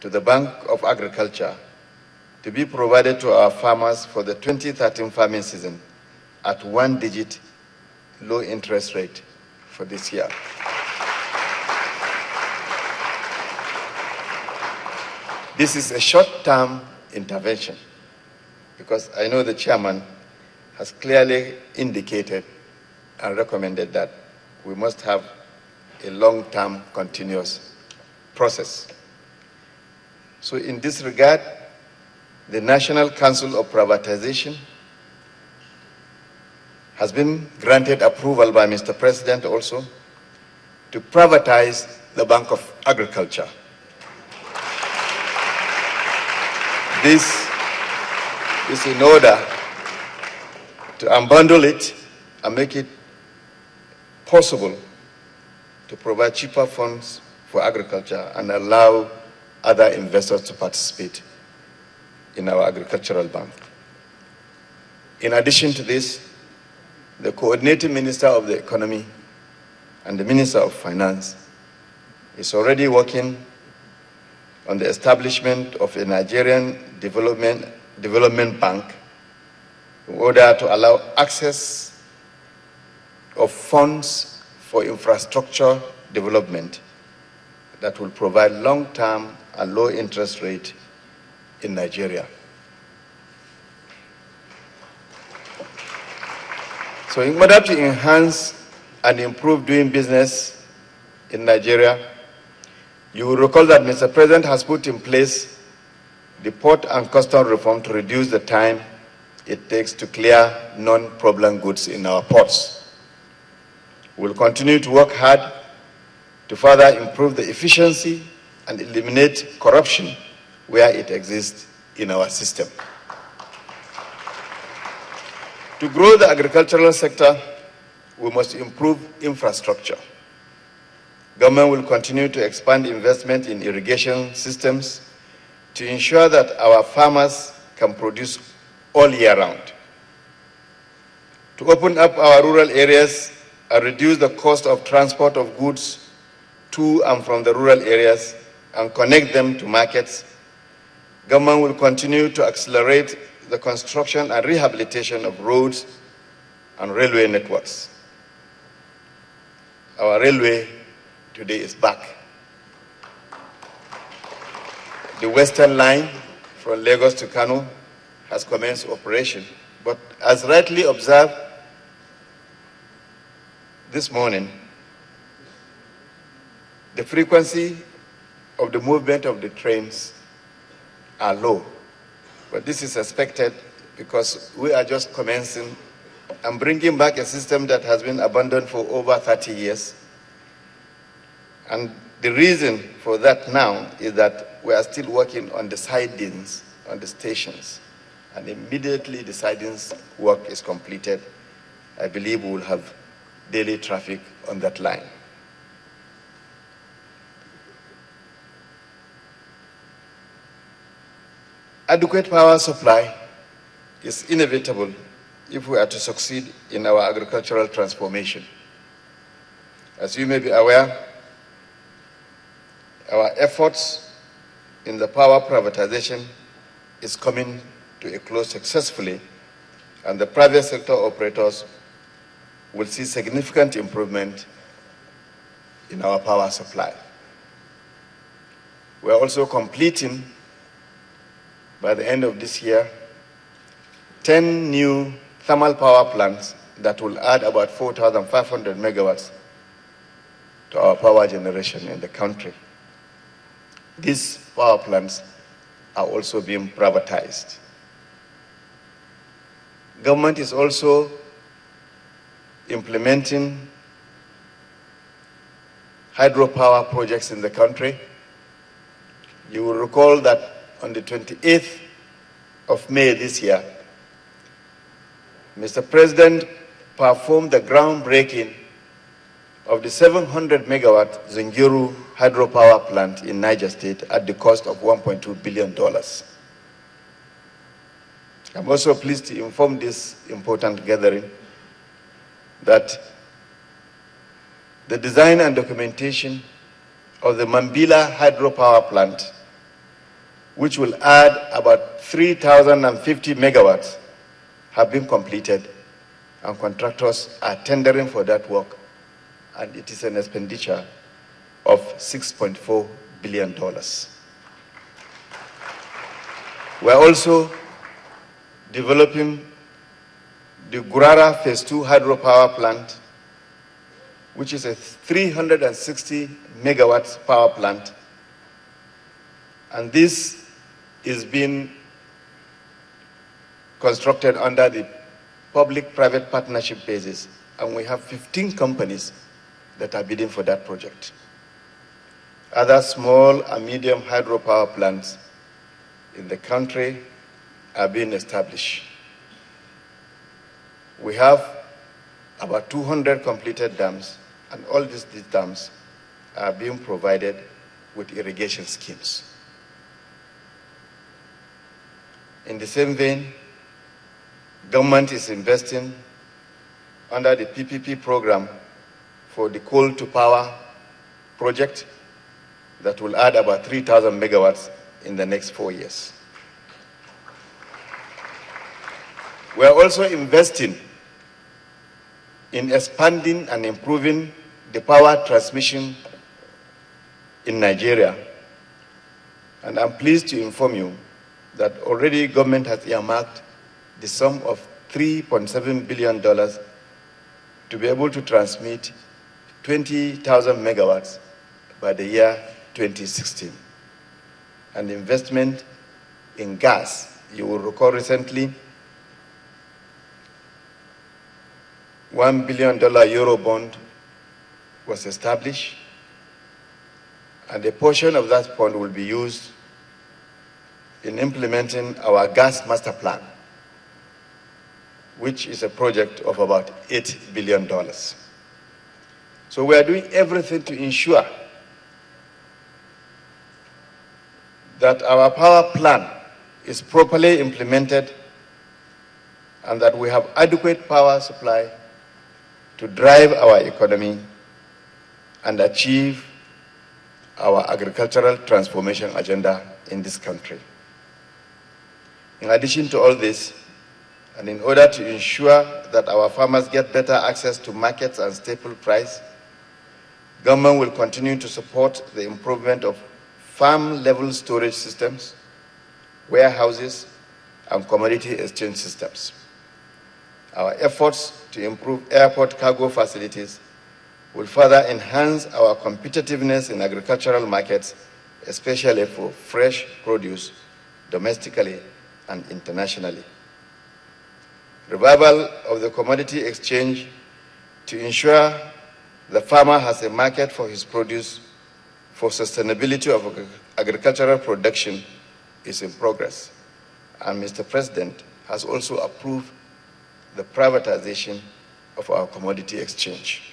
to the Bank of Agriculture to be provided to our farmers for the 2013 farming season at one-digit low interest rate for this year. This is a short-term intervention because I know the chairman has clearly indicated and recommended that we must have a long-term continuous process. So in this regard, the National Council of Privatization has been granted approval by Mr. President also to privatize the Bank of Agriculture. This is in order to unbundle it and make it possible to provide cheaper funds for agriculture and allow other investors to participate in our agricultural bank. In addition to this, the coordinating minister of the economy and the minister of finance is already working on the establishment of a Nigerian development bank in order to allow access of funds for infrastructure development that will provide long-term and low interest rate in Nigeria. So in order to enhance and improve doing business in Nigeria, you will recall that Mr. President has put in place the port and custom reform to reduce the time it takes to clear non-problem goods in our ports. We will continue to work hard to further improve the efficiency and eliminate corruption where it exists in our system. To grow the agricultural sector, we must improve infrastructure. Government will continue to expand investment in irrigation systems to ensure that our farmers can produce all year round. To open up our rural areas and reduce the cost of transport of goods to and from the rural areas and connect them to markets, government will continue to accelerate the construction and rehabilitation of roads and railway networks. Our railway today is back. The Western Line from Lagos to Kano has commenced operation, but as rightly observed this morning, the frequency of the movement of the trains are low. But this is expected because we are just commencing and bringing back a system that has been abandoned for over 30 years. And the reason for that now is that we are still working on the sidings on the stations. And immediately the sidings work is completed, I believe we will have daily traffic on that line. Adequate power supply is inevitable if we are to succeed in our agricultural transformation. As you may be aware, our efforts in the power privatization is coming to a close successfully, and the private sector operators will see significant improvement in our power supply. We are also completing, by the end of this year, 10 new thermal power plants that will add about 4,500 megawatts to our power generation in the country. These power plants are also being privatized. Government is also implementing hydropower projects in the country. You will recall that on the 28th of May this year, Mr. President performed the groundbreaking of the 700 megawatt Zungeru hydropower plant in Niger State at the cost of $1.2 billion. I'm also pleased to inform this important gathering that the design and documentation of the Mambila hydropower plant which will add about 3,050 megawatts, have been completed, and contractors are tendering for that work, and it is an expenditure of $6.4 billion. We are also developing the Gurara Phase 2 hydropower plant, which is a 360 megawatts power plant. And this is being constructed under the public-private partnership basis. And we have 15 companies that are bidding for that project. Other small and medium hydropower plants in the country are being established. We have about 200 completed dams, and all these dams are being provided with irrigation schemes. In the same vein, government is investing under the PPP program for the coal to power project that will add about 3,000 megawatts in the next 4 years. We are also investing in expanding and improving the power transmission in Nigeria. And I'm pleased to inform you that already government has earmarked the sum of $3.7 billion to be able to transmit 20,000 megawatts by the year 2016. And investment in gas, you will recall recently, $1 billion Euro bond was established, and a portion of that fund will be used in implementing our gas master plan, which is a project of about $8 billion. So we are doing everything to ensure that our power plan is properly implemented and that we have adequate power supply to drive our economy and achieve our agricultural transformation agenda in this country. In addition to all this, and in order to ensure that our farmers get better access to markets and staple price, government will continue to support the improvement of farm-level storage systems, warehouses, and commodity exchange systems. Our efforts to improve airport cargo facilities will further enhance our competitiveness in agricultural markets, especially for fresh produce, domestically and internationally. Revival of the commodity exchange to ensure the farmer has a market for his produce for sustainability of agricultural production is in progress. And Mr. President has also approved the privatization of our commodity exchange.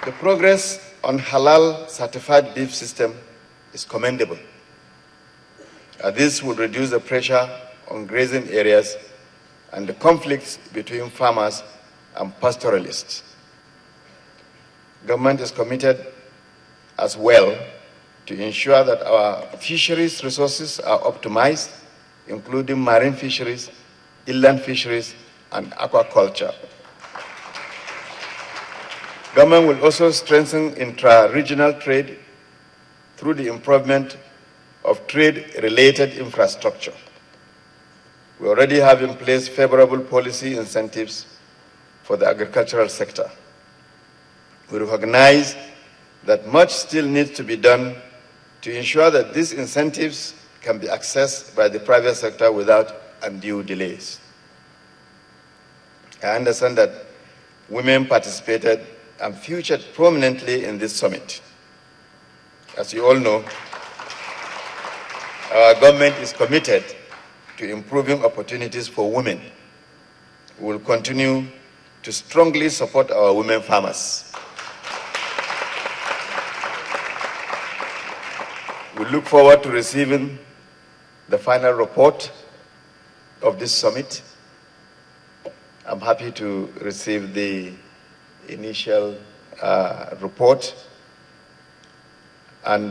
The progress on halal certified beef system is commendable. This would reduce the pressure on grazing areas and the conflicts between farmers and pastoralists. Government is committed as well to ensure that our fisheries resources are optimized, including marine fisheries, inland fisheries, and aquaculture. Government will also strengthen intra-regional trade through the improvement of trade-related infrastructure. We already have in place favorable policy incentives for the agricultural sector. We recognize that much still needs to be done to ensure that these incentives can be accessed by the private sector without undue delays. I understand that women participated and featured prominently in this summit. As you all know, our government is committed to improving opportunities for women. We will continue to strongly support our women farmers. We look forward to receiving the final report of this summit. I'm happy to receive the initial report, And